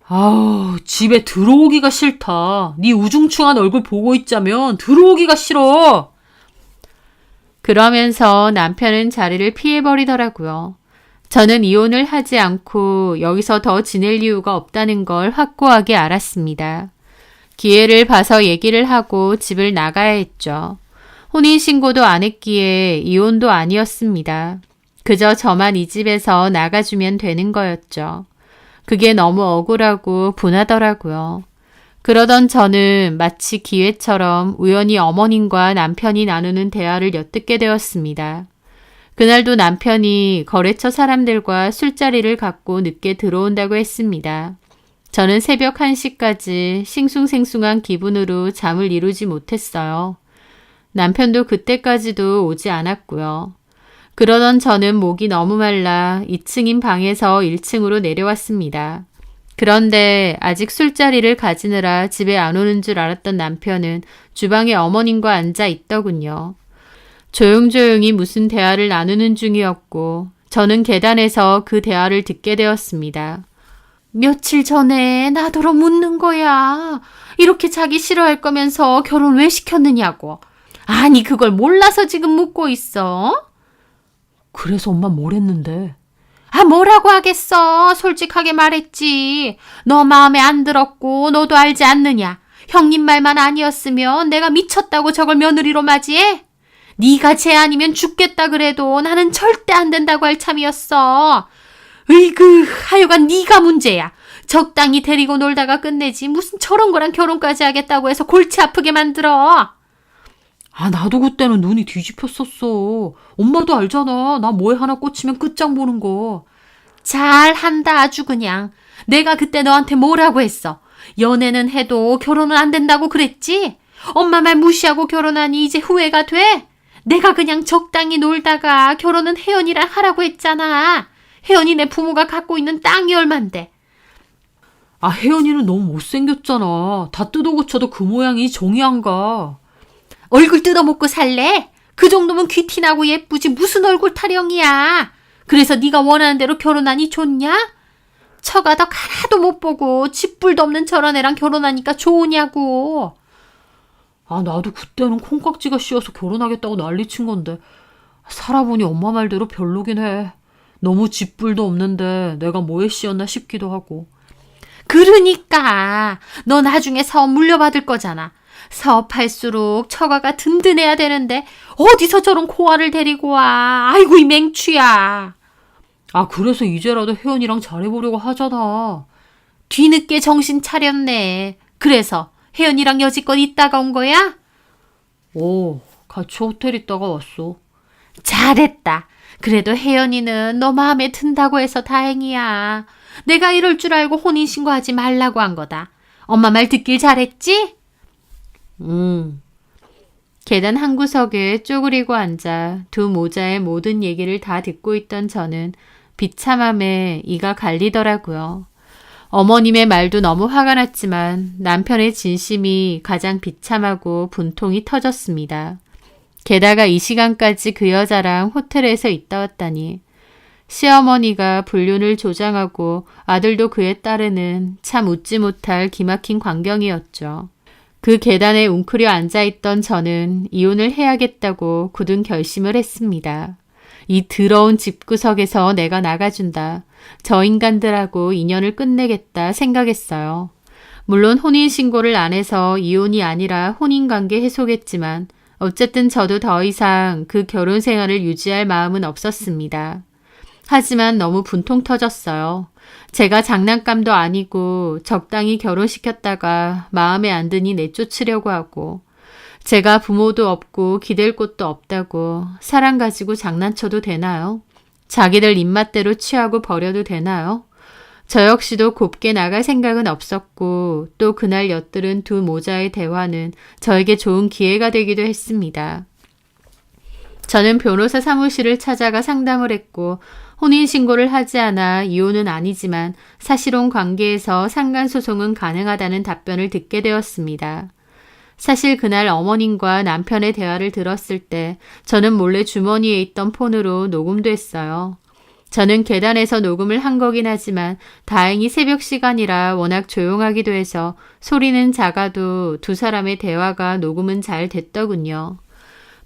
아우, 집에 들어오기가 싫다. 네 우중충한 얼굴 보고 있자면 들어오기가 싫어. 그러면서 남편은 자리를 피해버리더라고요. 저는 이혼을 하지 않고 여기서 더 지낼 이유가 없다는 걸 확고하게 알았습니다. 기회를 봐서 얘기를 하고 집을 나가야 했죠. 혼인신고도 안 했기에 이혼도 아니었습니다. 그저 저만 이 집에서 나가주면 되는 거였죠. 그게 너무 억울하고 분하더라고요. 그러던 저는 마치 기회처럼 우연히 어머님과 남편이 나누는 대화를 엿듣게 되었습니다. 그날도 남편이 거래처 사람들과 술자리를 갖고 늦게 들어온다고 했습니다. 저는 새벽 1시까지 싱숭생숭한 기분으로 잠을 이루지 못했어요. 남편도 그때까지도 오지 않았고요. 그러던 저는 목이 너무 말라 2층인 방에서 1층으로 내려왔습니다. 그런데 아직 술자리를 가지느라 집에 안 오는 줄 알았던 남편은 주방에 어머님과 앉아 있더군요. 조용조용히 무슨 대화를 나누는 중이었고 저는 계단에서 그 대화를 듣게 되었습니다. 며칠 전에 나더러 묻는 거야. 이렇게 자기 싫어할 거면서 결혼 왜 시켰느냐고. 아니 그걸 몰라서 지금 묻고 있어? 그래서 엄마 뭘 했는데? 아 뭐라고 하겠어. 솔직하게 말했지. 너 마음에 안 들었고 너도 알지 않느냐. 형님 말만 아니었으면 내가 미쳤다고 저걸 며느리로 맞이해? 네가 쟤 아니면 죽겠다 그래도 나는 절대 안 된다고 할 참이었어. 으이그 하여간 네가 문제야. 적당히 데리고 놀다가 끝내지 무슨 저런 거랑 결혼까지 하겠다고 해서 골치 아프게 만들어. 아, 나도 그때는 눈이 뒤집혔었어. 엄마도 알잖아. 나 뭐에 하나 꽂히면 끝장 보는 거. 잘한다 아주 그냥. 내가 그때 너한테 뭐라고 했어. 연애는 해도 결혼은 안 된다고 그랬지? 엄마 말 무시하고 결혼하니 이제 후회가 돼? 내가 그냥 적당히 놀다가 결혼은 혜연이랑 하라고 했잖아. 혜연이네 부모가 갖고 있는 땅이 얼만데. 아, 혜연이는 너무 못생겼잖아. 다 뜯어 고쳐도 그 모양이 정이 안 가. 얼굴 뜯어먹고 살래? 그 정도면 귀티나고 예쁘지 무슨 얼굴 타령이야. 그래서 네가 원하는 대로 결혼하니 좋냐? 처가덕 하나도 못 보고 집불도 없는 저런 애랑 결혼하니까 좋으냐고. 아, 나도 그때는 콩깍지가 씌어서 결혼하겠다고 난리친 건데 살아보니 엄마 말대로 별로긴 해. 너무 집불도 없는데 내가 뭐에 씌었나 싶기도 하고. 그러니까 너 나중에 사업 물려받을 거잖아. 사업할수록 처가가 든든해야 되는데 어디서 저런 고아를 데리고 와. 아이고 이 맹추야. 아, 그래서 이제라도 혜연이랑 잘해보려고 하잖아. 뒤늦게 정신 차렸네. 그래서 혜연이랑 여지껏 있다가 온 거야? 같이 호텔 있다가 왔어. 잘했다. 그래도 혜연이는 너 마음에 든다고 해서 다행이야. 내가 이럴 줄 알고 혼인신고하지 말라고 한 거다. 엄마 말 듣길 잘했지? 계단 한 구석에 쪼그리고 앉아 두 모자의 모든 얘기를 다 듣고 있던 저는 비참함에 이가 갈리더라고요. 어머님의 말도 너무 화가 났지만 남편의 진심이 가장 비참하고 분통이 터졌습니다. 게다가 이 시간까지 그 여자랑 호텔에서 있다 왔다니. 시어머니가 불륜을 조장하고 아들도 그에 따르는 참 웃지 못할 기막힌 광경이었죠. 그 계단에 웅크려 앉아있던 저는 이혼을 해야겠다고 굳은 결심을 했습니다. 이 더러운 집구석에서 내가 나가준다. 저 인간들하고 인연을 끝내겠다 생각했어요. 물론 혼인신고를 안 해서 이혼이 아니라 혼인관계 해소겠지만 어쨌든 저도 더 이상 그 결혼 생활을 유지할 마음은 없었습니다. 하지만 너무 분통 터졌어요. 제가 장난감도 아니고 적당히 결혼시켰다가 마음에 안 드니 내쫓으려고 하고 제가 부모도 없고 기댈 곳도 없다고 사랑 가지고 장난쳐도 되나요? 자기들 입맛대로 취하고 버려도 되나요? 저 역시도 곱게 나갈 생각은 없었고 또 그날 엿들은 두 모자의 대화는 저에게 좋은 기회가 되기도 했습니다. 저는 변호사 사무실을 찾아가 상담을 했고 혼인신고를 하지 않아 이혼은 아니지만 사실혼 관계에서 상간소송은 가능하다는 답변을 듣게 되었습니다. 사실 그날 어머님과 남편의 대화를 들었을 때 저는 몰래 주머니에 있던 폰으로 녹음도 했어요. 저는 계단에서 녹음을 한 거긴 하지만 다행히 새벽 시간이라 워낙 조용하기도 해서 소리는 작아도 두 사람의 대화가 녹음은 잘 됐더군요.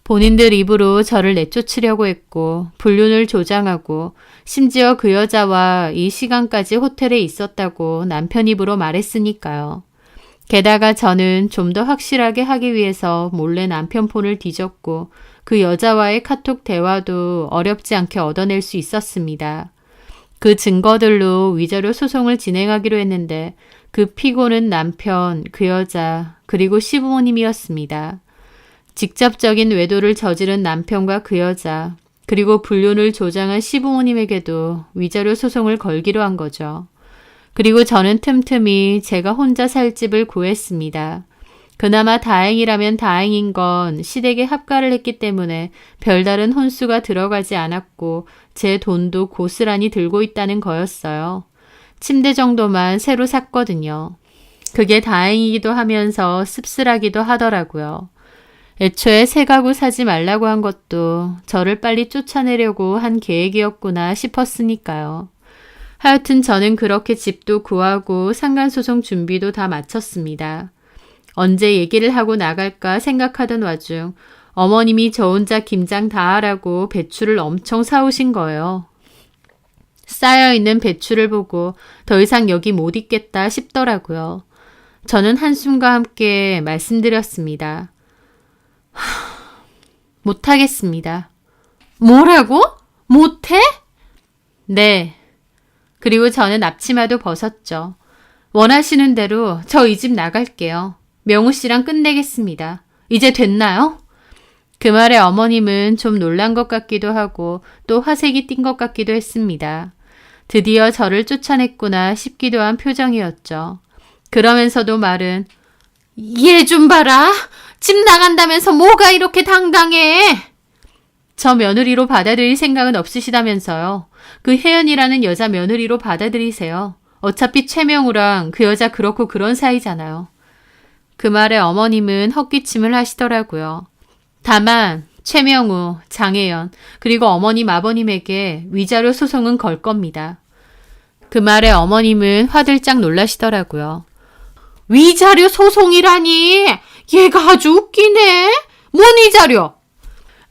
본인들 입으로 저를 내쫓으려고 했고 불륜을 조장하고 심지어 그 여자와 이 시간까지 호텔에 있었다고 남편 입으로 말했으니까요. 게다가 저는 좀 더 확실하게 하기 위해서 몰래 남편 폰을 뒤졌고 그 여자와의 카톡 대화도 어렵지 않게 얻어낼 수 있었습니다. 그 증거들로 위자료 소송을 진행하기로 했는데 그 피고는 남편, 그 여자, 그리고 시부모님이었습니다. 직접적인 외도를 저지른 남편과 그 여자, 그리고 불륜을 조장한 시부모님에게도 위자료 소송을 걸기로 한 거죠. 그리고 저는 틈틈이 제가 혼자 살 집을 구했습니다. 그나마 다행이라면 다행인 건 시댁에 합가를 했기 때문에 별다른 혼수가 들어가지 않았고 제 돈도 고스란히 들고 있다는 거였어요. 침대 정도만 새로 샀거든요. 그게 다행이기도 하면서 씁쓸하기도 하더라고요. 애초에 새 가구 사지 말라고 한 것도 저를 빨리 쫓아내려고 한 계획이었구나 싶었으니까요. 하여튼 저는 그렇게 집도 구하고 상간소송 준비도 다 마쳤습니다. 언제 얘기를 하고 나갈까 생각하던 와중 어머님이 저 혼자 김장 다 하라고 배추를 엄청 사오신 거예요. 쌓여있는 배추를 보고 더 이상 여기 못 있겠다 싶더라고요. 저는 한숨과 함께 말씀드렸습니다. 못하겠습니다. 뭐라고? 못해? 네. 그리고 저는 앞치마도 벗었죠. 원하시는 대로 저 이 집 나갈게요. 명우 씨랑 끝내겠습니다. 이제 됐나요? 그 말에 어머님은 좀 놀란 것 같기도 하고 또 화색이 띈 것 같기도 했습니다. 드디어 저를 쫓아냈구나 싶기도 한 표정이었죠. 그러면서도 말은 얘 좀 봐라. 집 나간다면서 뭐가 이렇게 당당해. 저 며느리로 받아들일 생각은 없으시다면서요. 그 혜연이라는 여자 며느리로 받아들이세요. 어차피 최명우랑 그 여자 그렇고 그런 사이잖아요. 그 말에 어머님은 헛기침을 하시더라고요. 다만 최명우, 장혜연, 그리고 어머님 아버님에게 위자료 소송은 걸 겁니다. 그 말에 어머님은 화들짝 놀라시더라고요. 위자료 소송이라니! 얘가 아주 웃기네. 뭔 위자료?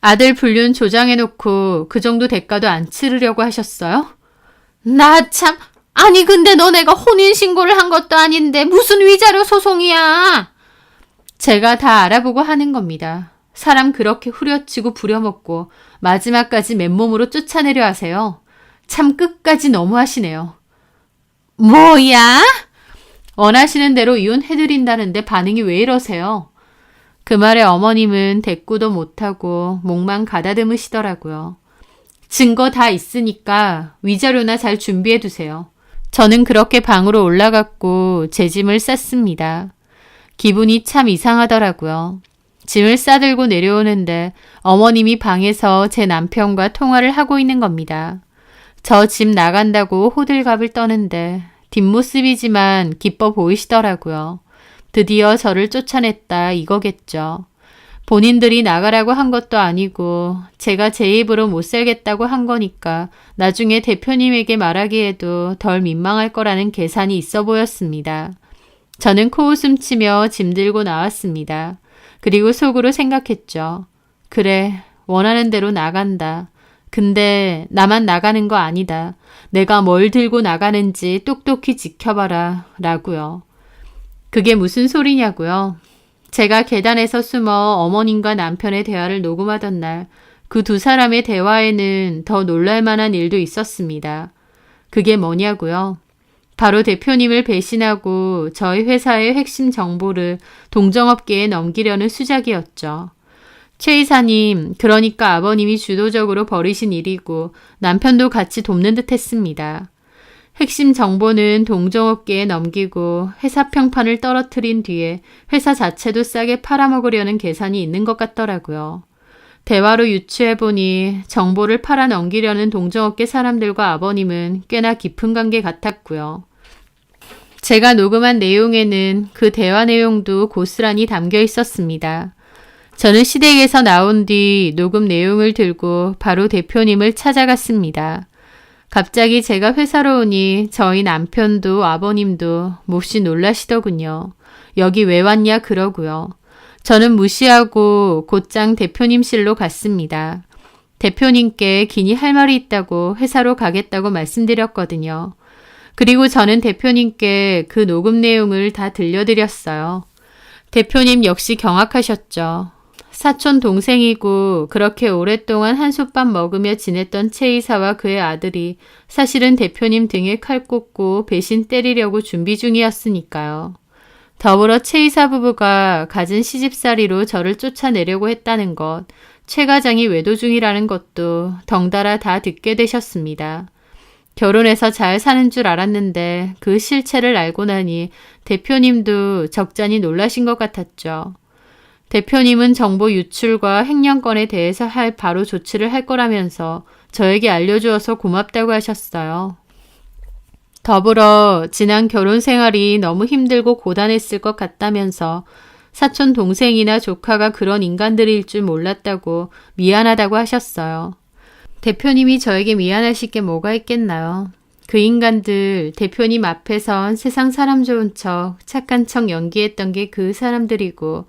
아들 불륜 조장해놓고 그 정도 대가도 안 치르려고 하셨어요? 나 참... 아니 근데 너네가 혼인신고를 한 것도 아닌데 무슨 위자료 소송이야? 제가 다 알아보고 하는 겁니다. 사람 그렇게 후려치고 부려먹고 마지막까지 맨몸으로 쫓아내려 하세요. 참 끝까지 너무하시네요. 뭐야? 원하시는 대로 이혼해드린다는데 반응이 왜 이러세요? 그 말에 어머님은 대꾸도 못하고 목만 가다듬으시더라고요. 증거 다 있으니까 위자료나 잘 준비해두세요. 저는 그렇게 방으로 올라갔고 제 짐을 쌌습니다. 기분이 참 이상하더라고요. 짐을 싸들고 내려오는데 어머님이 방에서 제 남편과 통화를 하고 있는 겁니다. 저 집 나간다고 호들갑을 떠는데 뒷모습이지만 기뻐 보이시더라고요. 드디어 저를 쫓아냈다 이거겠죠. 본인들이 나가라고 한 것도 아니고 제가 제 입으로 못 살겠다고 한 거니까 나중에 대표님에게 말하기에도 덜 민망할 거라는 계산이 있어 보였습니다. 저는 코웃음 치며 짐 들고 나왔습니다. 그리고 속으로 생각했죠. 그래, 원하는 대로 나간다. 근데 나만 나가는 거 아니다. 내가 뭘 들고 나가는지 똑똑히 지켜봐라. 라고요. 그게 무슨 소리냐고요. 제가 계단에서 숨어 어머님과 남편의 대화를 녹음하던 날, 그 두 사람의 대화에는 더 놀랄만한 일도 있었습니다. 그게 뭐냐고요. 바로 대표님을 배신하고 저희 회사의 핵심 정보를 동정업계에 넘기려는 수작이었죠. 최 이사님, 그러니까 아버님이 주도적으로 벌이신 일이고 남편도 같이 돕는 듯 했습니다. 핵심 정보는 동정업계에 넘기고 회사 평판을 떨어뜨린 뒤에 회사 자체도 싸게 팔아먹으려는 계산이 있는 것 같더라고요. 대화로 유추해보니 정보를 팔아넘기려는 동정업계 사람들과 아버님은 꽤나 깊은 관계 같았고요. 제가 녹음한 내용에는 그 대화 내용도 고스란히 담겨 있었습니다. 저는 시댁에서 나온 뒤 녹음 내용을 들고 바로 대표님을 찾아갔습니다. 갑자기 제가 회사로 오니 저희 남편도 아버님도 몹시 놀라시더군요. 여기 왜 왔냐 그러고요. 저는 무시하고 곧장 대표님실로 갔습니다. 대표님께 긴히 할 말이 있다고 회사로 가겠다고 말씀드렸거든요. 그리고 저는 대표님께 그 녹음 내용을 다 들려드렸어요. 대표님 역시 경악하셨죠. 사촌 동생이고 그렇게 오랫동안 한솥밥 먹으며 지냈던 최 이사와 그의 아들이 사실은 대표님 등에 칼 꽂고 배신 때리려고 준비 중이었으니까요. 더불어 최 이사 부부가 가진 시집살이로 저를 쫓아내려고 했다는 것, 최 과장이 외도 중이라는 것도 덩달아 다 듣게 되셨습니다. 결혼해서 잘 사는 줄 알았는데 그 실체를 알고 나니 대표님도 적잖이 놀라신 것 같았죠. 대표님은 정보 유출과 횡령건에 대해서 할 바로 조치를 할 거라면서 저에게 알려주어서 고맙다고 하셨어요. 더불어 지난 결혼 생활이 너무 힘들고 고단했을 것 같다면서 사촌 동생이나 조카가 그런 인간들일 줄 몰랐다고 미안하다고 하셨어요. 대표님이 저에게 미안하실 게 뭐가 있겠나요? 그 인간들 대표님 앞에선 세상 사람 좋은 척 착한 척 연기했던 게 그 사람들이고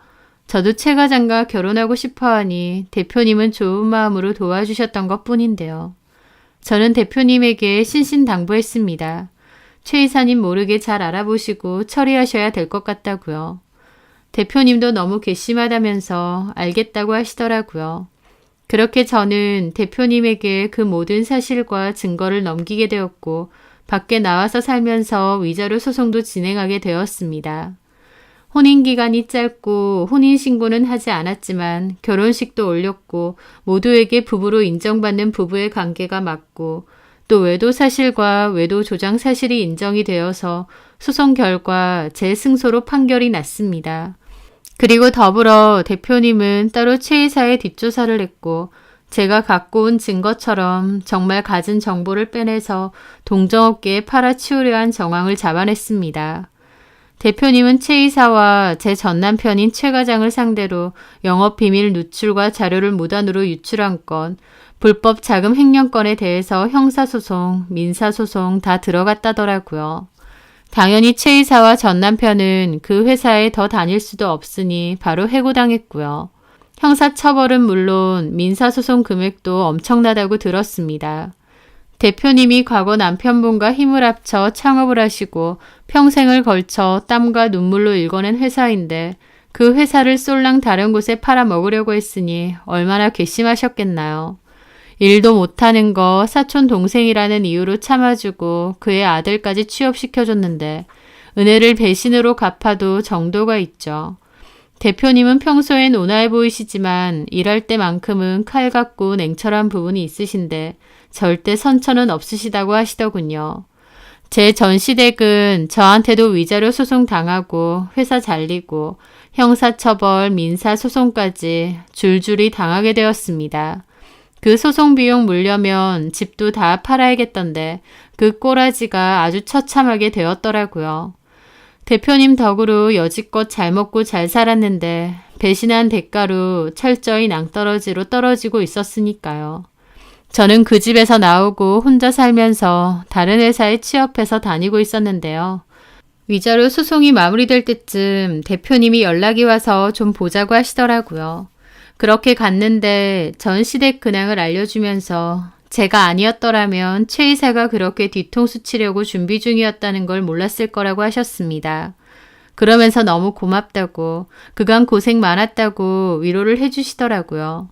저도 최 과장과 결혼하고 싶어하니 대표님은 좋은 마음으로 도와주셨던 것뿐인데요. 저는 대표님에게 신신당부했습니다. 최 이사님 모르게 잘 알아보시고 처리하셔야 될 것 같다고요. 대표님도 너무 괘씸하다면서 알겠다고 하시더라고요. 그렇게 저는 대표님에게 그 모든 사실과 증거를 넘기게 되었고 밖에 나와서 살면서 위자료 소송도 진행하게 되었습니다. 혼인기간이 짧고 혼인신고는 하지 않았지만 결혼식도 올렸고 모두에게 부부로 인정받는 부부의 관계가 맞고 또 외도 사실과 외도 조장 사실이 인정이 되어서 소송 결과 제 승소로 판결이 났습니다. 그리고 더불어 대표님은 따로 최 이사의 뒷조사를 했고 제가 갖고 온 증거처럼 정말 가진 정보를 빼내서 동정업계에 팔아치우려 한 정황을 잡아냈습니다. 대표님은 최 이사와 제 전남편인 최 과장을 상대로 영업비밀 누출과 자료를 무단으로 유출한 건, 불법 자금 횡령건에 대해서 형사소송, 민사소송 다 들어갔다더라고요. 당연히 최 이사와 전남편은 그 회사에 더 다닐 수도 없으니 바로 해고당했고요. 형사처벌은 물론 민사소송 금액도 엄청나다고 들었습니다. 대표님이 과거 남편분과 힘을 합쳐 창업을 하시고 평생을 걸쳐 땀과 눈물로 일궈낸 회사인데 그 회사를 쏠랑 다른 곳에 팔아먹으려고 했으니 얼마나 괘씸하셨겠나요. 일도 못하는 거 사촌 동생이라는 이유로 참아주고 그의 아들까지 취업시켜줬는데 은혜를 배신으로 갚아도 정도가 있죠. 대표님은 평소엔 온화해 보이시지만 일할 때만큼은 칼 같고 냉철한 부분이 있으신데 절대 선처는 없으시다고 하시더군요. 제 전 시댁은 저한테도 위자료 소송 당하고 회사 잘리고 형사처벌, 민사소송까지 줄줄이 당하게 되었습니다. 그 소송 비용 물려면 집도 다 팔아야겠던데 그 꼬라지가 아주 처참하게 되었더라고요. 대표님 덕으로 여지껏 잘 먹고 잘 살았는데 배신한 대가로 철저히 낭떠러지로 떨어지고 있었으니까요. 저는 그 집에서 나오고 혼자 살면서 다른 회사에 취업해서 다니고 있었는데요. 위자료 소송이 마무리될 때쯤 대표님이 연락이 와서 좀 보자고 하시더라고요. 그렇게 갔는데 전 시댁 근황을 알려주면서 제가 아니었더라면 최 이사가 그렇게 뒤통수 치려고 준비 중이었다는 걸 몰랐을 거라고 하셨습니다. 그러면서 너무 고맙다고, 그간 고생 많았다고 위로를 해주시더라고요.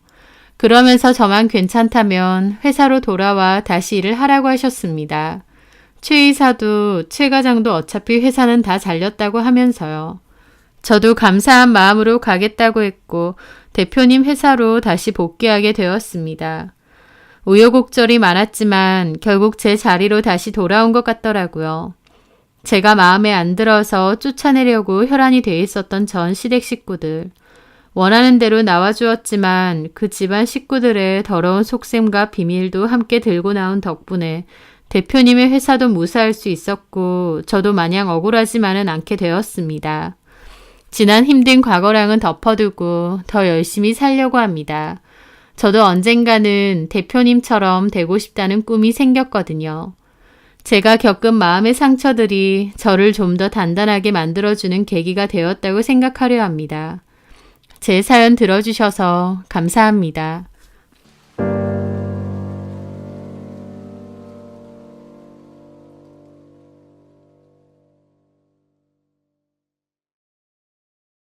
그러면서 저만 괜찮다면 회사로 돌아와 다시 일을 하라고 하셨습니다. 최 이사도 최 과장도 어차피 회사는 다 잘렸다고 하면서요. 저도 감사한 마음으로 가겠다고 했고 대표님 회사로 다시 복귀하게 되었습니다. 우여곡절이 많았지만 결국 제 자리로 다시 돌아온 것 같더라고요. 제가 마음에 안 들어서 쫓아내려고 혈안이 돼 있었던 전 시댁 식구들. 원하는 대로 나와주었지만 그 집안 식구들의 더러운 속셈과 비밀도 함께 들고 나온 덕분에 대표님의 회사도 무사할 수 있었고 저도 마냥 억울하지만은 않게 되었습니다. 지난 힘든 과거랑은 덮어두고 더 열심히 살려고 합니다. 저도 언젠가는 대표님처럼 되고 싶다는 꿈이 생겼거든요. 제가 겪은 마음의 상처들이 저를 좀 더 단단하게 만들어주는 계기가 되었다고 생각하려 합니다. 제 사연 들어주셔서 감사합니다.